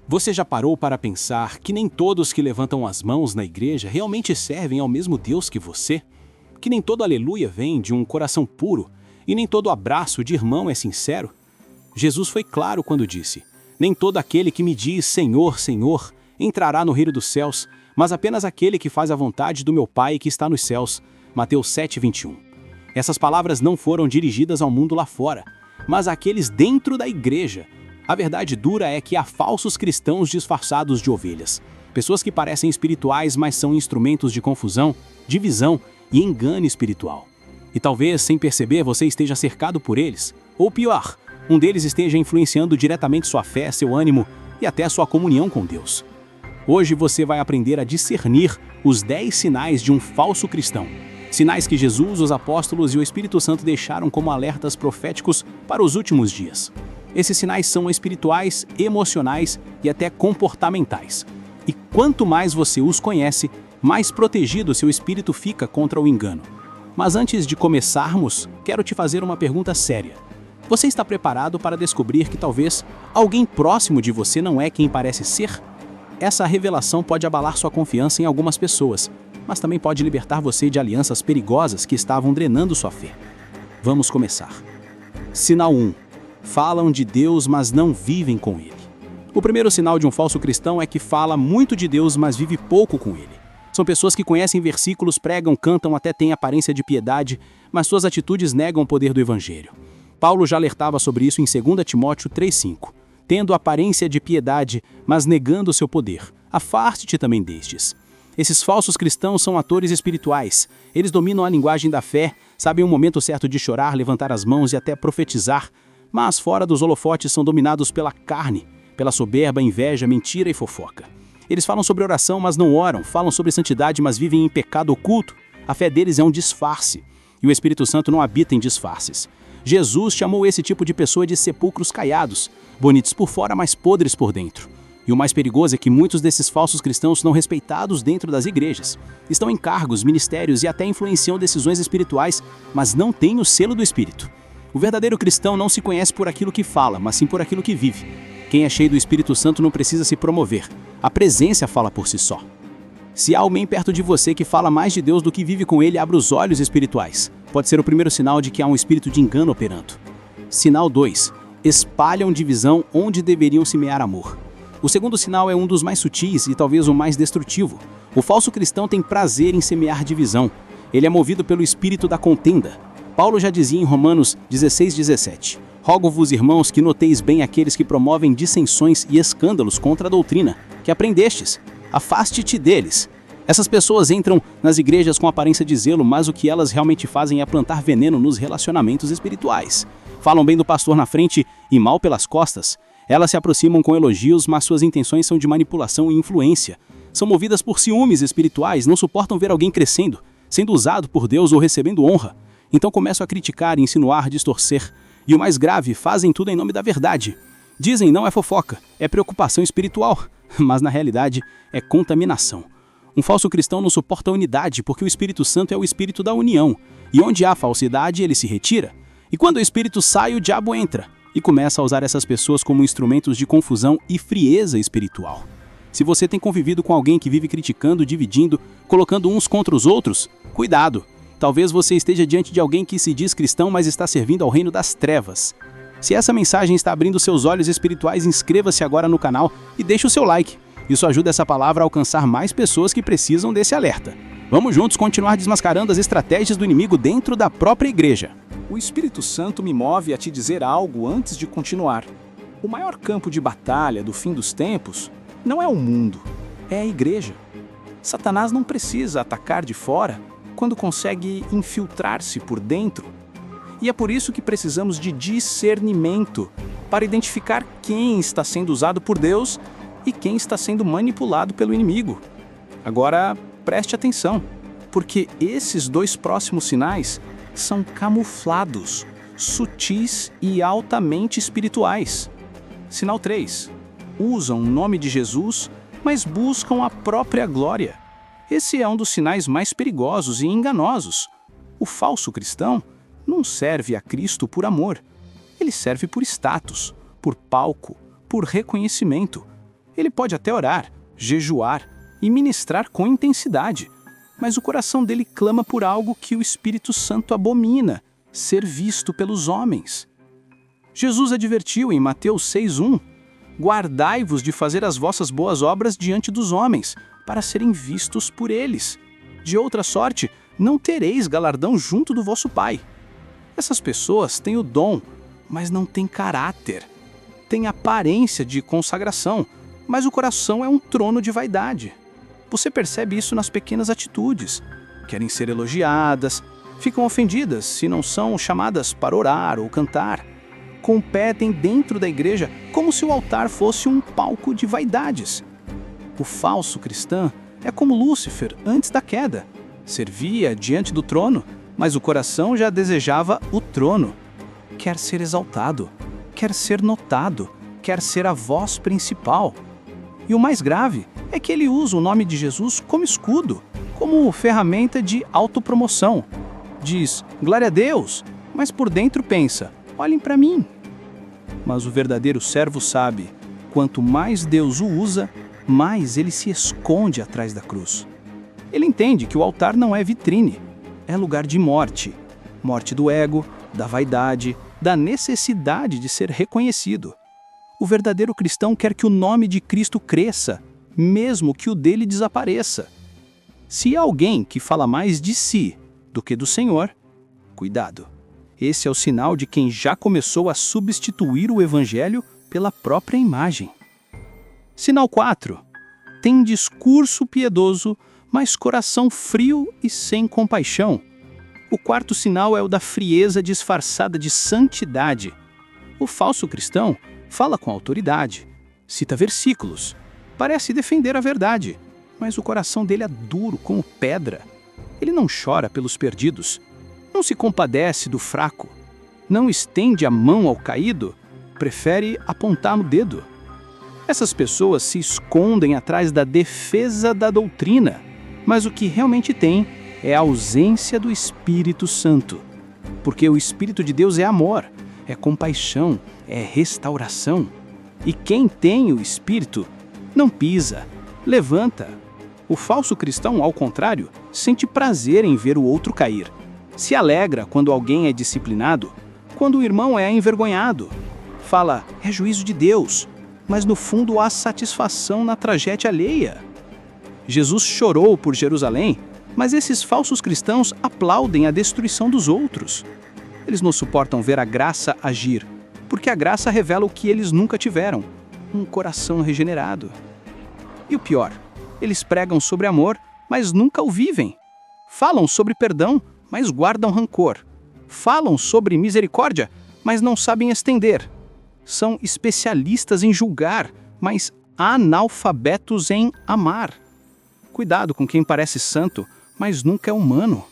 Você já parou para pensar que nem todos que levantam as mãos na igreja realmente servem ao mesmo Deus que você? Que nem todo aleluia vem de um coração puro e nem todo abraço de irmão é sincero? Jesus foi claro quando disse: nem todo aquele que me diz Senhor, Senhor, entrará no reino dos céus, mas apenas aquele que faz a vontade do meu Pai que está nos céus. Mateus 7:21. Essas palavras não foram dirigidas ao mundo lá fora, mas àqueles dentro da igreja. A verdade dura é que há falsos cristãos disfarçados de ovelhas. Pessoas que parecem espirituais, mas são instrumentos de confusão, divisão e engano espiritual. E talvez, sem perceber, você esteja cercado por eles. Ou pior, um deles esteja influenciando diretamente sua fé, seu ânimo e até sua comunhão com Deus. Hoje você vai aprender a discernir os 10 sinais de um falso cristão. Sinais que Jesus, os apóstolos e o Espírito Santo deixaram como alertas proféticos para os últimos dias. Esses sinais são espirituais, emocionais e até comportamentais. E quanto mais você os conhece, mais protegido seu espírito fica contra o engano. Mas antes de começarmos, quero te fazer uma pergunta séria. Você está preparado para descobrir que talvez alguém próximo de você não é quem parece ser? Essa revelação pode abalar sua confiança em algumas pessoas, mas também pode libertar você de alianças perigosas que estavam drenando sua fé. Vamos começar. Sinal 1. Falam de Deus, mas não vivem com Ele. O primeiro sinal de um falso cristão é que fala muito de Deus, mas vive pouco com Ele. São pessoas que conhecem versículos, pregam, cantam, até têm aparência de piedade, mas suas atitudes negam o poder do Evangelho. Paulo já alertava sobre isso em 2 Timóteo 3,5. Tendo aparência de piedade, mas negando o seu poder. Afaste-te também destes. Esses falsos cristãos são atores espirituais. Eles dominam a linguagem da fé, sabem o momento certo de chorar, levantar as mãos e até profetizar, mas fora dos holofotes são dominados pela carne, pela soberba, inveja, mentira e fofoca. Eles falam sobre oração, mas não oram, falam sobre santidade, mas vivem em pecado oculto. A fé deles é um disfarce, e o Espírito Santo não habita em disfarces. Jesus chamou esse tipo de pessoa de sepulcros caiados, bonitos por fora, mas podres por dentro. E o mais perigoso é que muitos desses falsos cristãos são respeitados dentro das igrejas. Estão em cargos, ministérios e até influenciam decisões espirituais, mas não têm o selo do Espírito. O verdadeiro cristão não se conhece por aquilo que fala, mas sim por aquilo que vive. Quem é cheio do Espírito Santo não precisa se promover. A presença fala por si só. Se há alguém perto de você que fala mais de Deus do que vive com Ele, abra os olhos espirituais. Pode ser o primeiro sinal de que há um espírito de engano operando. Sinal 2. Espalham divisão onde deveriam semear amor. O segundo sinal é um dos mais sutis e talvez o mais destrutivo. O falso cristão tem prazer em semear divisão. Ele é movido pelo espírito da contenda. Paulo já dizia em Romanos 16:17: Rogo-vos, irmãos, que noteis bem aqueles que promovem dissensões e escândalos contra a doutrina, que aprendestes. Afaste-te deles. Essas pessoas entram nas igrejas com aparência de zelo, mas o que elas realmente fazem é plantar veneno nos relacionamentos espirituais. Falam bem do pastor na frente e mal pelas costas. Elas se aproximam com elogios, mas suas intenções são de manipulação e influência. São movidas por ciúmes espirituais, não suportam ver alguém crescendo, sendo usado por Deus ou recebendo honra. Então começam a criticar, insinuar, distorcer. E o mais grave, fazem tudo em nome da verdade. Dizem não é fofoca, é preocupação espiritual, mas na realidade é contaminação. Um falso cristão não suporta a unidade porque o Espírito Santo é o espírito da união. E onde há falsidade, ele se retira. E quando o espírito sai, o diabo entra e começa a usar essas pessoas como instrumentos de confusão e frieza espiritual. Se você tem convivido com alguém que vive criticando, dividindo, colocando uns contra os outros, cuidado! Talvez você esteja diante de alguém que se diz cristão, mas está servindo ao reino das trevas. Se essa mensagem está abrindo seus olhos espirituais, inscreva-se agora no canal e deixe o seu like. Isso ajuda essa palavra a alcançar mais pessoas que precisam desse alerta. Vamos juntos continuar desmascarando as estratégias do inimigo dentro da própria igreja. O Espírito Santo me move a te dizer algo antes de continuar. O maior campo de batalha do fim dos tempos não é o mundo, é a igreja. Satanás não precisa atacar de fora quando consegue infiltrar-se por dentro. E é por isso que precisamos de discernimento para identificar quem está sendo usado por Deus e quem está sendo manipulado pelo inimigo. Agora, preste atenção, porque esses 2 próximos sinais são camuflados, sutis e altamente espirituais. Sinal 3. Usam o nome de Jesus, mas buscam a própria glória. Esse é um dos sinais mais perigosos e enganosos. O falso cristão não serve a Cristo por amor. Ele serve por status, por palco, por reconhecimento. Ele pode até orar, jejuar e ministrar com intensidade, mas o coração dele clama por algo que o Espírito Santo abomina, ser visto pelos homens. Jesus advertiu em Mateus 6:1: guardai-vos de fazer as vossas boas obras diante dos homens, para serem vistos por eles. De outra sorte, não tereis galardão junto do vosso Pai. Essas pessoas têm o dom, mas não têm caráter. Têm aparência de consagração, mas o coração é um trono de vaidade. Você percebe isso nas pequenas atitudes. Querem ser elogiadas, ficam ofendidas se não são chamadas para orar ou cantar. Competem dentro da igreja como se o altar fosse um palco de vaidades. O falso cristão é como Lúcifer antes da queda. Servia diante do trono, mas o coração já desejava o trono. Quer ser exaltado, quer ser notado, quer ser a voz principal. E o mais grave é que ele usa o nome de Jesus como escudo, como ferramenta de autopromoção. Diz, glória a Deus, mas por dentro pensa, olhem para mim. Mas o verdadeiro servo sabe, quanto mais Deus o usa, mais ele se esconde atrás da cruz. Ele entende que o altar não é vitrine, é lugar de morte. Morte do ego, da vaidade, da necessidade de ser reconhecido. O verdadeiro cristão quer que o nome de Cristo cresça, mesmo que o dele desapareça. Se há alguém que fala mais de si do que do Senhor, cuidado. Esse é o sinal de quem já começou a substituir o evangelho pela própria imagem. Sinal 4. Tem discurso piedoso, mas coração frio e sem compaixão. O quarto sinal é o da frieza disfarçada de santidade. O falso cristão fala com autoridade, cita versículos, parece defender a verdade, mas o coração dele é duro como pedra. Ele não chora pelos perdidos, não se compadece do fraco, não estende a mão ao caído, prefere apontar no dedo. Essas pessoas se escondem atrás da defesa da doutrina, mas o que realmente tem é a ausência do Espírito Santo. Porque o Espírito de Deus é amor, é compaixão, é restauração. E quem tem o Espírito não pisa, levanta. O falso cristão, ao contrário, sente prazer em ver o outro cair. Se alegra quando alguém é disciplinado, quando o irmão é envergonhado. Fala, é juízo de Deus, mas no fundo há satisfação na tragédia alheia. Jesus chorou por Jerusalém, mas esses falsos cristãos aplaudem a destruição dos outros. Eles não suportam ver a graça agir, porque a graça revela o que eles nunca tiveram, um coração regenerado. E o pior, eles pregam sobre amor, mas nunca o vivem. Falam sobre perdão, mas guardam rancor. Falam sobre misericórdia, mas não sabem estender. São especialistas em julgar, mas analfabetos em amar. Cuidado com quem parece santo, mas nunca é humano,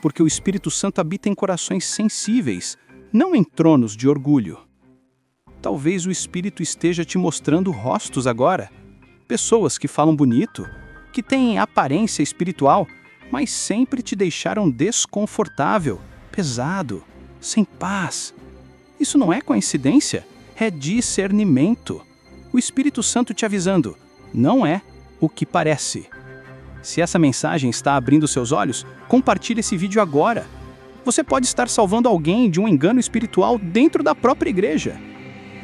porque o Espírito Santo habita em corações sensíveis, não em tronos de orgulho. Talvez o Espírito esteja te mostrando rostos agora, pessoas que falam bonito, que têm aparência espiritual, mas sempre te deixaram desconfortável, pesado, sem paz. Isso não é coincidência, é discernimento. O Espírito Santo te avisando, não é o que parece. Se essa mensagem está abrindo seus olhos, compartilhe esse vídeo agora. Você pode estar salvando alguém de um engano espiritual dentro da própria igreja.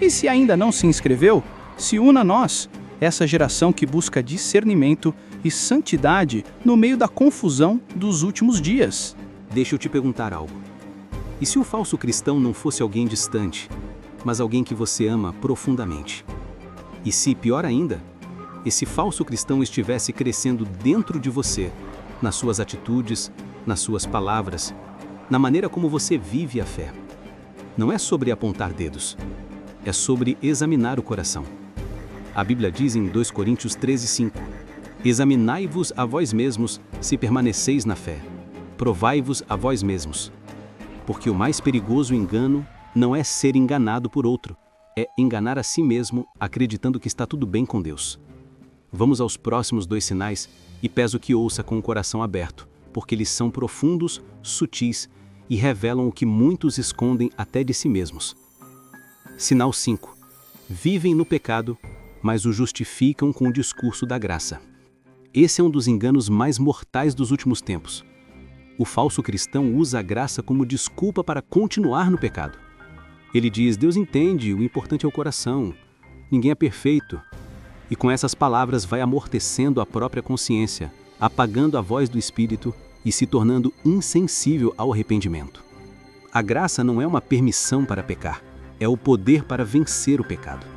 E se ainda não se inscreveu, se una a nós, essa geração que busca discernimento e santidade no meio da confusão dos últimos dias. Deixa eu te perguntar algo. E se o falso cristão não fosse alguém distante, mas alguém que você ama profundamente? E se, pior ainda, esse falso cristão estivesse crescendo dentro de você, nas suas atitudes, nas suas palavras, na maneira como você vive a fé? Não é sobre apontar dedos, é sobre examinar o coração. A Bíblia diz em 2 Coríntios 13:5, examinai-vos a vós mesmos se permaneceis na fé, provai-vos a vós mesmos. Porque o mais perigoso engano não é ser enganado por outro, é enganar a si mesmo acreditando que está tudo bem com Deus. Vamos aos próximos 2 sinais e peço que ouça com o coração aberto, porque eles são profundos, sutis e revelam o que muitos escondem até de si mesmos. Sinal 5. Vivem no pecado, mas o justificam com o discurso da graça. Esse é um dos enganos mais mortais dos últimos tempos. O falso cristão usa a graça como desculpa para continuar no pecado. Ele diz: Deus entende, o importante é o coração, ninguém é perfeito. E com essas palavras vai amortecendo a própria consciência, apagando a voz do Espírito e se tornando insensível ao arrependimento. A graça não é uma permissão para pecar, é o poder para vencer o pecado.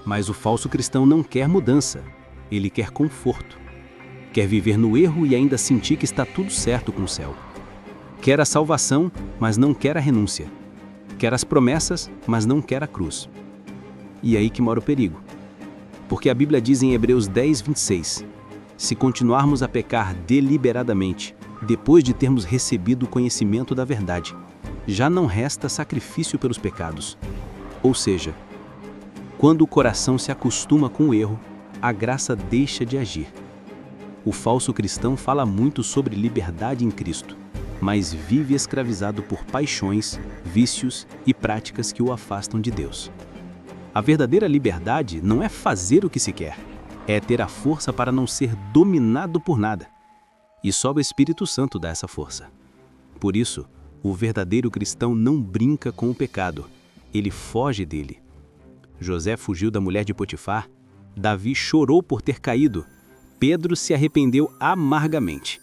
Mas o falso cristão não quer mudança, ele quer conforto. Quer viver no erro e ainda sentir que está tudo certo com o céu. Quer a salvação, mas não quer a renúncia. Quer as promessas, mas não quer a cruz. E é aí que mora o perigo. Porque a Bíblia diz em Hebreus 10, 26, se continuarmos a pecar deliberadamente, depois de termos recebido o conhecimento da verdade, já não resta sacrifício pelos pecados. Ou seja, quando o coração se acostuma com o erro, a graça deixa de agir. O falso cristão fala muito sobre liberdade em Cristo, mas vive escravizado por paixões, vícios e práticas que o afastam de Deus. A verdadeira liberdade não é fazer o que se quer, é ter a força para não ser dominado por nada. E só o Espírito Santo dá essa força. Por isso, o verdadeiro cristão não brinca com o pecado, ele foge dele. José fugiu da mulher de Potifar, Davi chorou por ter caído, Pedro se arrependeu amargamente.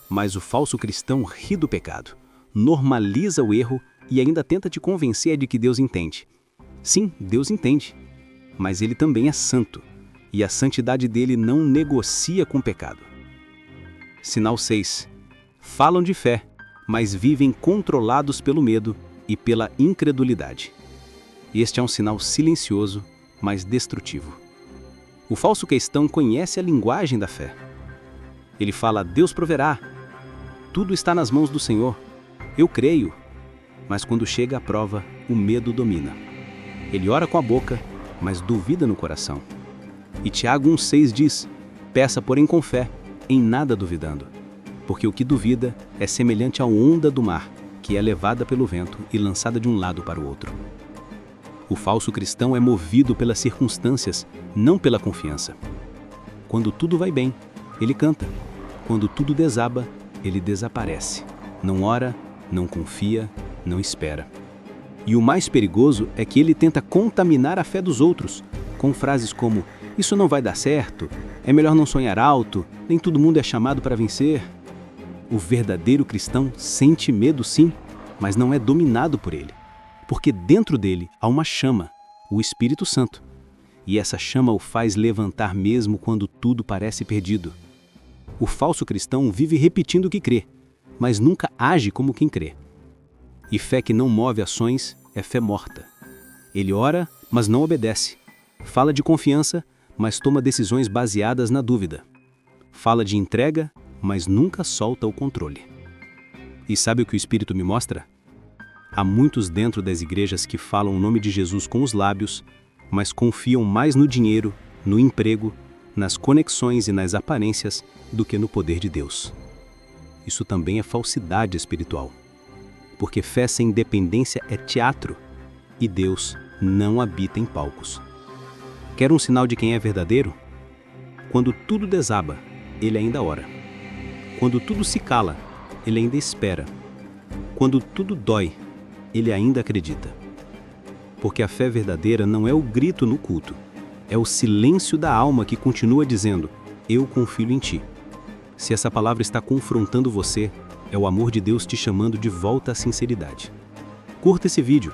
Mas o falso cristão ri do pecado, normaliza o erro e ainda tenta te convencer de que Deus entende. Sim, Deus entende, mas ele também é santo, e a santidade dele não negocia com o pecado. Sinal 6. Falam de fé, mas vivem controlados pelo medo e pela incredulidade. Este é um sinal silencioso, mas destrutivo. O falso cristão conhece a linguagem da fé. Ele fala: Deus proverá, tudo está nas mãos do Senhor, eu creio. Mas quando chega a prova, o medo domina. Ele ora com a boca, mas duvida no coração. E Tiago 1,6 diz: peça, porém, com fé, em nada duvidando. Porque o que duvida é semelhante à onda do mar, que é levada pelo vento e lançada de um lado para o outro. O falso cristão é movido pelas circunstâncias, não pela confiança. Quando tudo vai bem, ele canta. Quando tudo desaba, ele desaparece. Não ora, não confia, não espera. E o mais perigoso é que ele tenta contaminar a fé dos outros, com frases como: isso não vai dar certo, é melhor não sonhar alto, nem todo mundo é chamado para vencer. O verdadeiro cristão sente medo sim, mas não é dominado por ele. Porque dentro dele há uma chama, o Espírito Santo. E essa chama o faz levantar mesmo quando tudo parece perdido. O falso cristão vive repetindo o que crê, mas nunca age como quem crê. E fé que não move ações é fé morta. Ele ora, mas não obedece. Fala de confiança, mas toma decisões baseadas na dúvida. Fala de entrega, mas nunca solta o controle. E sabe o que o Espírito me mostra? Há muitos dentro das igrejas que falam o nome de Jesus com os lábios, mas confiam mais no dinheiro, no emprego, nas conexões e nas aparências do que no poder de Deus. Isso também é falsidade espiritual, porque fé sem dependência é teatro e Deus não habita em palcos. Quer um sinal de quem é verdadeiro? Quando tudo desaba, ele ainda ora. Quando tudo se cala, ele ainda espera. Quando tudo dói, ele ainda acredita. Porque a fé verdadeira não é o grito no culto, é o silêncio da alma que continua dizendo: eu confio em ti. Se essa palavra está confrontando você, é o amor de Deus te chamando de volta à sinceridade. Curta esse vídeo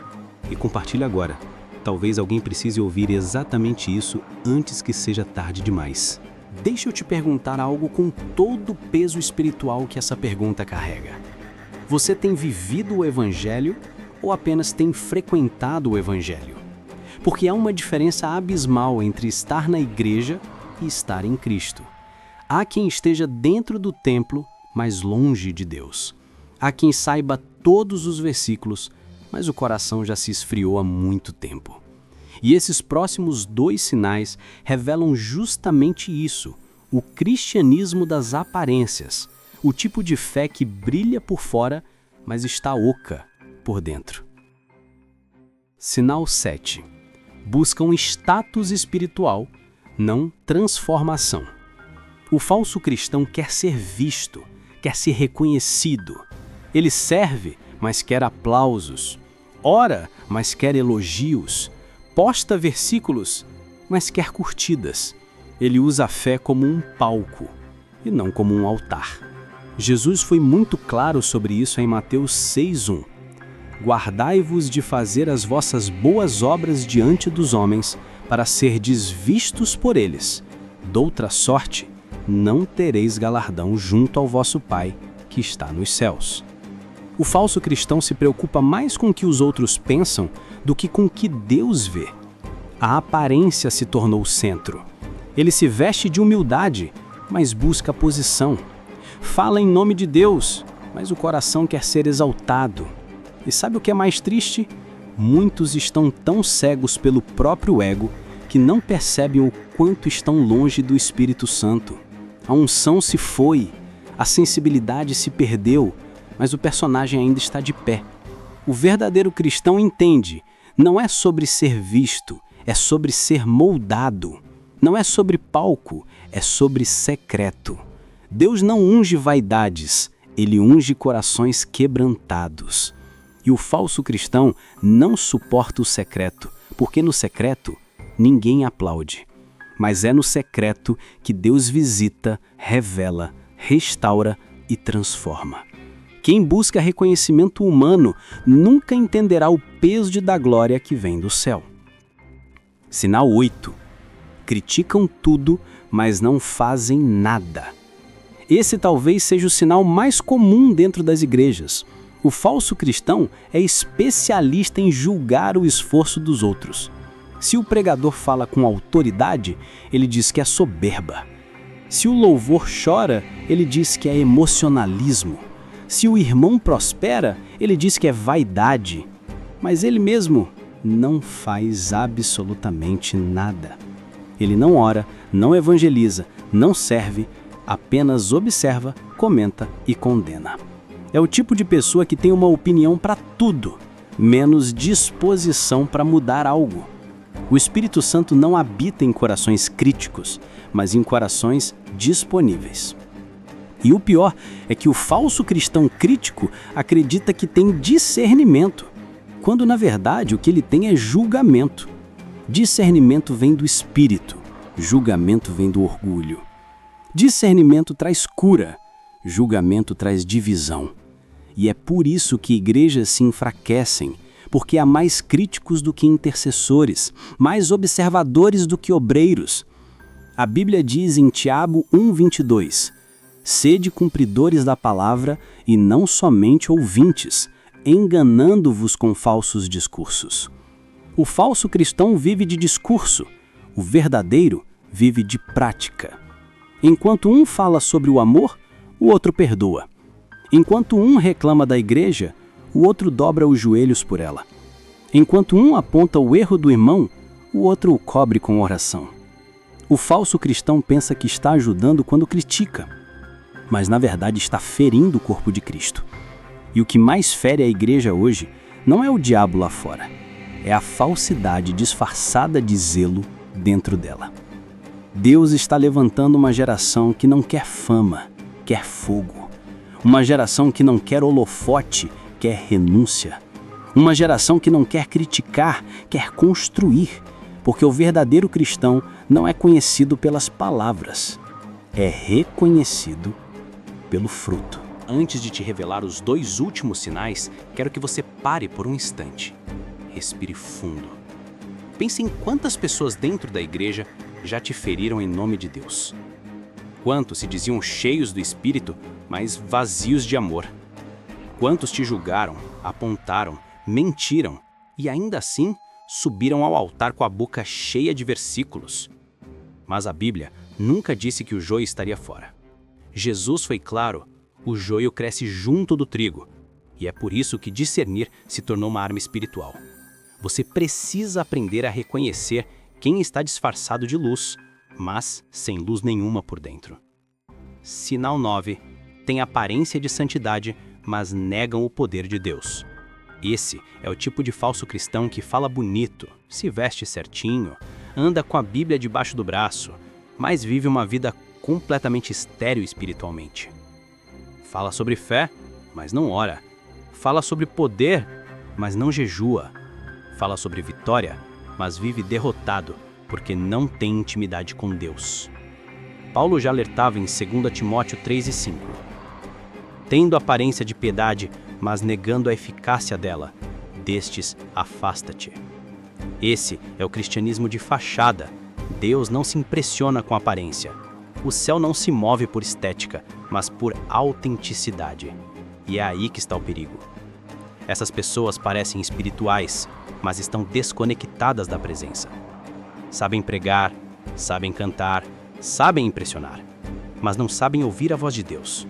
e compartilhe agora. Talvez alguém precise ouvir exatamente isso antes que seja tarde demais. Deixa eu te perguntar algo com todo o peso espiritual que essa pergunta carrega. Você tem vivido o Evangelho ou apenas tem frequentado o Evangelho? Porque há uma diferença abismal entre estar na igreja e estar em Cristo. Há quem esteja dentro do templo, mas longe de Deus. Há quem saiba todos os versículos, mas o coração já se esfriou há muito tempo. E esses próximos 2 sinais revelam justamente isso, o cristianismo das aparências, o tipo de fé que brilha por fora, mas está oca por dentro. Sinal 7. Buscam status espiritual, não transformação. O falso cristão quer ser visto, quer ser reconhecido. Ele serve, mas quer aplausos. Ora, mas quer elogios. Posta versículos, mas quer curtidas. Ele usa a fé como um palco e não como um altar. Jesus foi muito claro sobre isso em Mateus 6:1. Guardai-vos de fazer as vossas boas obras diante dos homens, para serdes vistos por eles. Doutra sorte, não tereis galardão junto ao vosso Pai, que está nos céus. O falso cristão se preocupa mais com o que os outros pensam do que com o que Deus vê. A aparência se tornou o centro. Ele se veste de humildade, mas busca posição. Fala em nome de Deus, mas o coração quer ser exaltado. E sabe o que é mais triste? Muitos estão tão cegos pelo próprio ego que não percebem o quanto estão longe do Espírito Santo. A unção se foi, a sensibilidade se perdeu, mas o personagem ainda está de pé. O verdadeiro cristão entende, não é sobre ser visto, é sobre ser moldado. Não é sobre palco, é sobre secreto. Deus não unge vaidades, ele unge corações quebrantados. E o falso cristão não suporta o secreto, porque no secreto ninguém aplaude. Mas é no secreto que Deus visita, revela, restaura e transforma. Quem busca reconhecimento humano nunca entenderá o peso da glória que vem do céu. Sinal 8. Criticam tudo, mas não fazem nada. Esse talvez seja o sinal mais comum dentro das igrejas. O falso cristão é especialista em julgar o esforço dos outros. Se o pregador fala com autoridade, ele diz que é soberba. Se o louvor chora, ele diz que é emocionalismo. Se o irmão prospera, ele diz que é vaidade. Mas ele mesmo não faz absolutamente nada. Ele não ora, não evangeliza, não serve, apenas observa, comenta e condena. É o tipo de pessoa que tem uma opinião para tudo, menos disposição para mudar algo. O Espírito Santo não habita em corações críticos, mas em corações disponíveis. E o pior é que o falso cristão crítico acredita que tem discernimento, quando na verdade o que ele tem é julgamento. Discernimento vem do Espírito, julgamento vem do orgulho. Discernimento traz cura, julgamento traz divisão. E é por isso que igrejas se enfraquecem, porque há mais críticos do que intercessores, mais observadores do que obreiros. A Bíblia diz em Tiago 1:22, sede cumpridores da palavra e não somente ouvintes, enganando-vos com falsos discursos. O falso cristão vive de discurso, o verdadeiro vive de prática. Enquanto um fala sobre o amor, o outro perdoa. Enquanto um reclama da igreja, o outro dobra os joelhos por ela. Enquanto um aponta o erro do irmão, o outro o cobre com oração. O falso cristão pensa que está ajudando quando critica, mas na verdade está ferindo o corpo de Cristo. E o que mais fere a igreja hoje não é o diabo lá fora, é a falsidade disfarçada de zelo dentro dela. Deus está levantando uma geração que não quer fama, quer fogo. Uma geração que não quer holofote, quer renúncia. Uma geração que não quer criticar, quer construir. Porque o verdadeiro cristão não é conhecido pelas palavras, é reconhecido pelo fruto. Antes de te revelar os 2 últimos sinais, quero que você pare por um instante. Respire fundo. Pense em quantas pessoas dentro da igreja já te feriram em nome de Deus. Quantos se diziam cheios do Espírito, mas vazios de amor? Quantos te julgaram, apontaram, mentiram e ainda assim subiram ao altar com a boca cheia de versículos? Mas a Bíblia nunca disse que o joio estaria fora. Jesus foi claro, o joio cresce junto do trigo, e é por isso que discernir se tornou uma arma espiritual. Você precisa aprender a reconhecer quem está disfarçado de luz, mas sem luz nenhuma por dentro. Sinal 9. Tem aparência de santidade, mas negam o poder de Deus. Esse é o tipo de falso cristão que fala bonito, se veste certinho, anda com a Bíblia debaixo do braço, mas vive uma vida completamente estéril espiritualmente. Fala sobre fé, mas não ora. Fala sobre poder, mas não jejua. Fala sobre vitória, mas vive derrotado, porque não tem intimidade com Deus. Paulo já alertava em 2 Timóteo 3:5. Tendo aparência de piedade, mas negando a eficácia dela, destes afasta-te. Esse é o cristianismo de fachada. Deus não se impressiona com aparência. O céu não se move por estética, mas por autenticidade. E é aí que está o perigo. Essas pessoas parecem espirituais, mas estão desconectadas da presença. Sabem pregar, sabem cantar, sabem impressionar, mas não sabem ouvir a voz de Deus.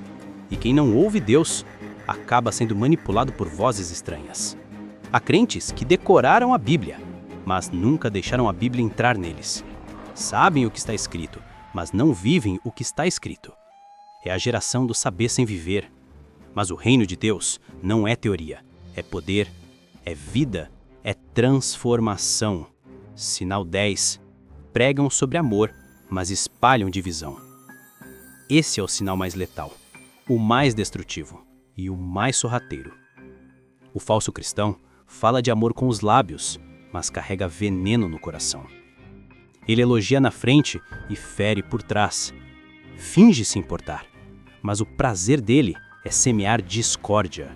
E quem não ouve Deus acaba sendo manipulado por vozes estranhas. Há crentes que decoraram a Bíblia, mas nunca deixaram a Bíblia entrar neles. Sabem o que está escrito, mas não vivem o que está escrito. É a geração do saber sem viver. Mas o reino de Deus não é teoria, é poder, é vida, é transformação. Sinal 10. Pregam sobre amor, mas espalham divisão. Esse é o sinal mais letal, o mais destrutivo e o mais sorrateiro. O falso cristão fala de amor com os lábios, mas carrega veneno no coração. Ele elogia na frente e fere por trás. Finge se importar, mas o prazer dele é semear discórdia.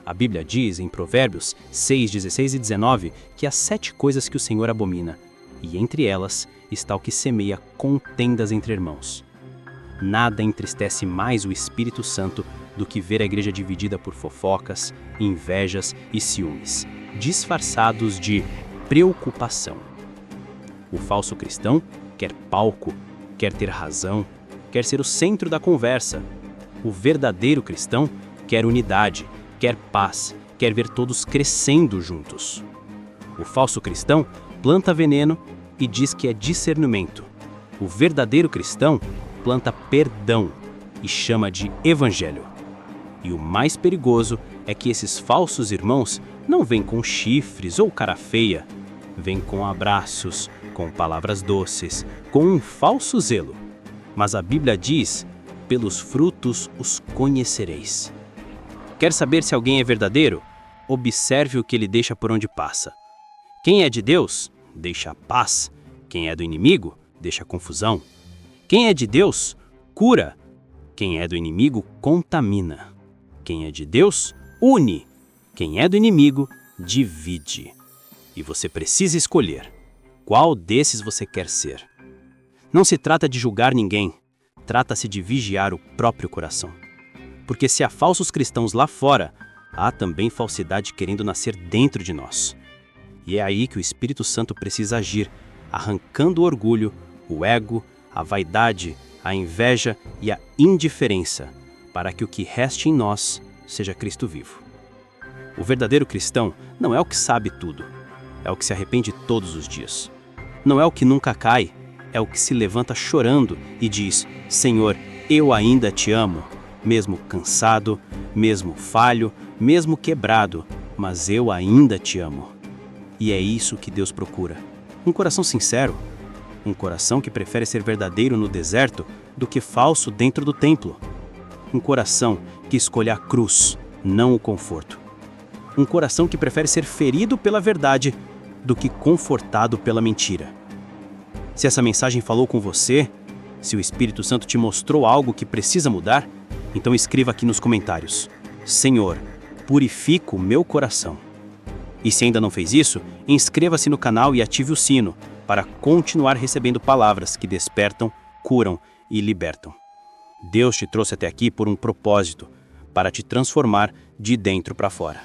A Bíblia diz em Provérbios 6, 16 e 19 que há 7 coisas que o Senhor abomina, e entre elas está o que semeia contendas entre irmãos. Nada entristece mais o Espírito Santo do que ver a igreja dividida por fofocas, invejas e ciúmes, disfarçados de preocupação. O falso cristão quer palco, quer ter razão, quer ser o centro da conversa. O verdadeiro cristão quer unidade, quer paz, quer ver todos crescendo juntos. O falso cristão planta veneno e diz que é discernimento. O verdadeiro cristão planta perdão e chama de evangelho. E o mais perigoso é que esses falsos irmãos não vêm com chifres ou cara feia, vêm com abraços, com palavras doces, com um falso zelo. Mas a Bíblia diz: pelos frutos os conhecereis. Quer saber se alguém é verdadeiro? Observe o que ele deixa por onde passa. Quem é de Deus, deixa a paz. Quem é do inimigo, deixa a confusão. Quem é de Deus, cura. Quem é do inimigo, contamina. Quem é de Deus, une. Quem é do inimigo, divide. E você precisa escolher qual desses você quer ser. Não se trata de julgar ninguém, trata-se de vigiar o próprio coração. Porque se há falsos cristãos lá fora, há também falsidade querendo nascer dentro de nós. E é aí que o Espírito Santo precisa agir, arrancando o orgulho, o ego, a vaidade, a inveja e a indiferença, para que o que reste em nós seja Cristo vivo. O verdadeiro cristão não é o que sabe tudo, é o que se arrepende todos os dias. Não é o que nunca cai, é o que se levanta chorando e diz: Senhor, eu ainda te amo, mesmo cansado, mesmo falho, mesmo quebrado, mas eu ainda te amo. E é isso que Deus procura. Um coração sincero, um coração que prefere ser verdadeiro no deserto do que falso dentro do templo. Um coração que escolhe a cruz, não o conforto. Um coração que prefere ser ferido pela verdade do que confortado pela mentira. Se essa mensagem falou com você, se o Espírito Santo te mostrou algo que precisa mudar, então escreva aqui nos comentários: Senhor, purifica o meu coração. E se ainda não fez isso, inscreva-se no canal e ative o sino para continuar recebendo palavras que despertam, curam e libertam. Deus te trouxe até aqui por um propósito, para te transformar de dentro para fora.